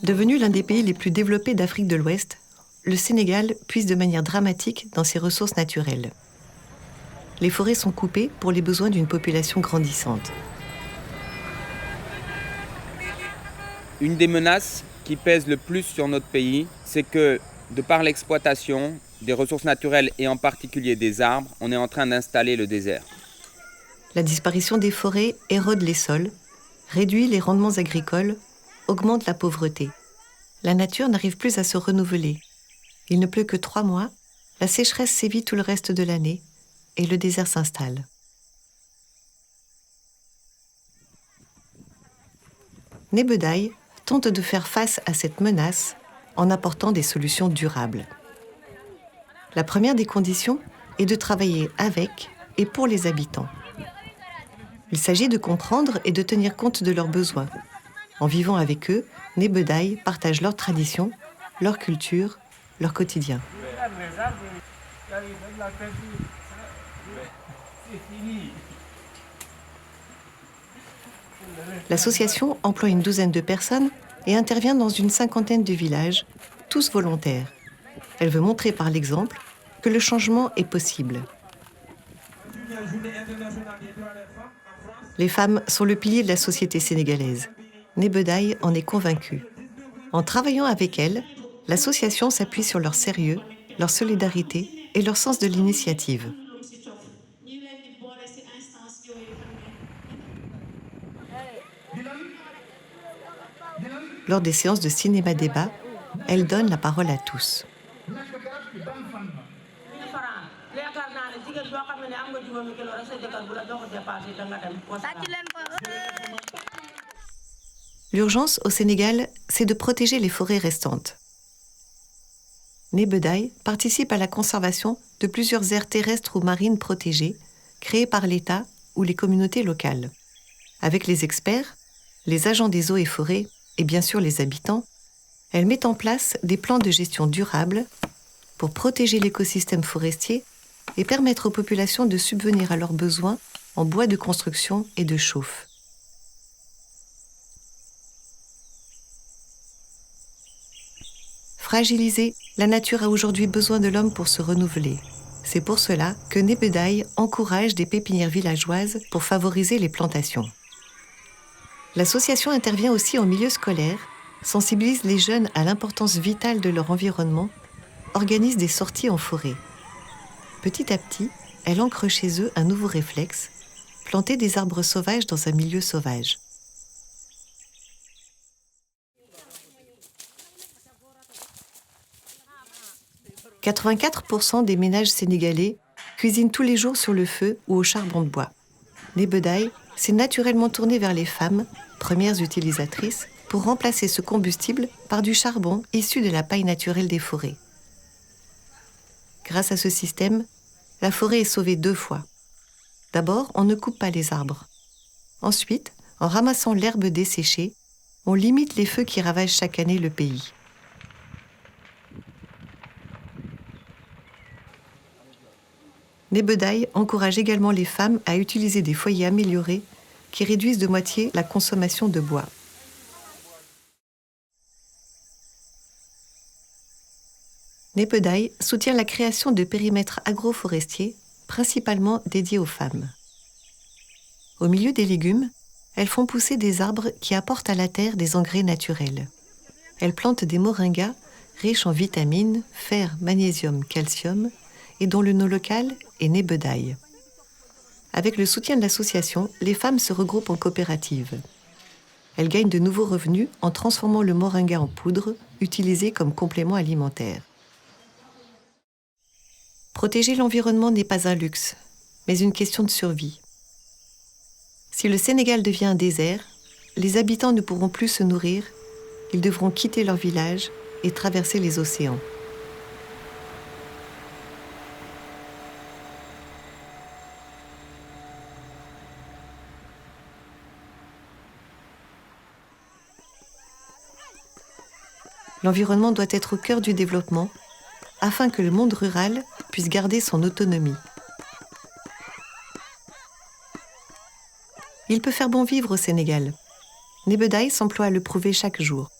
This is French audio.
Devenu l'un des pays les plus développés d'Afrique de l'Ouest, le Sénégal puise de manière dramatique dans ses ressources naturelles. Les forêts sont coupées pour les besoins d'une population grandissante. Une des menaces qui pèse le plus sur notre pays, c'est que, de par l'exploitation des ressources naturelles et en particulier des arbres, on est en train d'installer le désert. La disparition des forêts érode les sols, réduit les rendements agricoles, augmente la pauvreté. La nature n'arrive plus à se renouveler. Il ne pleut que 3 mois, la sécheresse sévit tout le reste de l'année et le désert s'installe. Nebeudaï tente de faire face à cette menace en apportant des solutions durables. La première des conditions est de travailler avec et pour les habitants. Il s'agit de comprendre et de tenir compte de leurs besoins. En vivant avec eux, Nebeudaï partage leurs traditions, leur culture, leur quotidien. L'association emploie une douzaine de personnes et intervient dans une 50aine de villages, tous volontaires. Elle veut montrer par l'exemple que le changement est possible. Les femmes sont le pilier de la société sénégalaise. Nebeudaï en est convaincue. En travaillant avec elles, l'association s'appuie sur leur sérieux, leur solidarité et leur sens de l'initiative. Lors des séances de cinéma-débat, elle donne la parole à tous. L'urgence au Sénégal, c'est de protéger les forêts restantes. Nebeudaï participe à la conservation de plusieurs aires terrestres ou marines protégées, créées par l'État ou les communautés locales. Avec les experts, les agents des eaux et forêts, et bien sûr les habitants, elle met en place des plans de gestion durable pour protéger l'écosystème forestier et permettre aux populations de subvenir à leurs besoins en bois de construction et de chauffe. Fragilisée, la nature a aujourd'hui besoin de l'homme pour se renouveler. C'est pour cela que Nebeudaï encourage des pépinières villageoises pour favoriser les plantations. L'association intervient aussi en milieu scolaire, sensibilise les jeunes à l'importance vitale de leur environnement, organise des sorties en forêt. Petit à petit, elle ancre chez eux un nouveau réflexe, planter des arbres sauvages dans un milieu sauvage. « 84% des ménages sénégalais cuisinent tous les jours sur le feu ou au charbon de bois. Nebeudaï s'est naturellement tournée vers les femmes, premières utilisatrices, pour remplacer ce combustible par du charbon issu de la paille naturelle des forêts. Grâce à ce système, la forêt est sauvée 2 fois. D'abord, on ne coupe pas les arbres. Ensuite, en ramassant l'herbe desséchée, on limite les feux qui ravagent chaque année le pays. Nebeudaï encourage également les femmes à utiliser des foyers améliorés qui réduisent de moitié la consommation de bois. Nebeudaï soutient la création de périmètres agroforestiers, principalement dédiés aux femmes. Au milieu des légumes, elles font pousser des arbres qui apportent à la terre des engrais naturels. Elles plantent des moringas riches en vitamines, fer, magnésium, calcium, et dont le nom local est Nebeudaï. Avec le soutien de l'association, les femmes se regroupent en coopératives. Elles gagnent de nouveaux revenus en transformant le moringa en poudre, utilisé comme complément alimentaire. Protéger l'environnement n'est pas un luxe, mais une question de survie. Si le Sénégal devient un désert, les habitants ne pourront plus se nourrir, ils devront quitter leur village et traverser les océans. L'environnement doit être au cœur du développement afin que le monde rural puisse garder son autonomie. Il peut faire bon vivre au Sénégal. Nebedai s'emploie à le prouver chaque jour.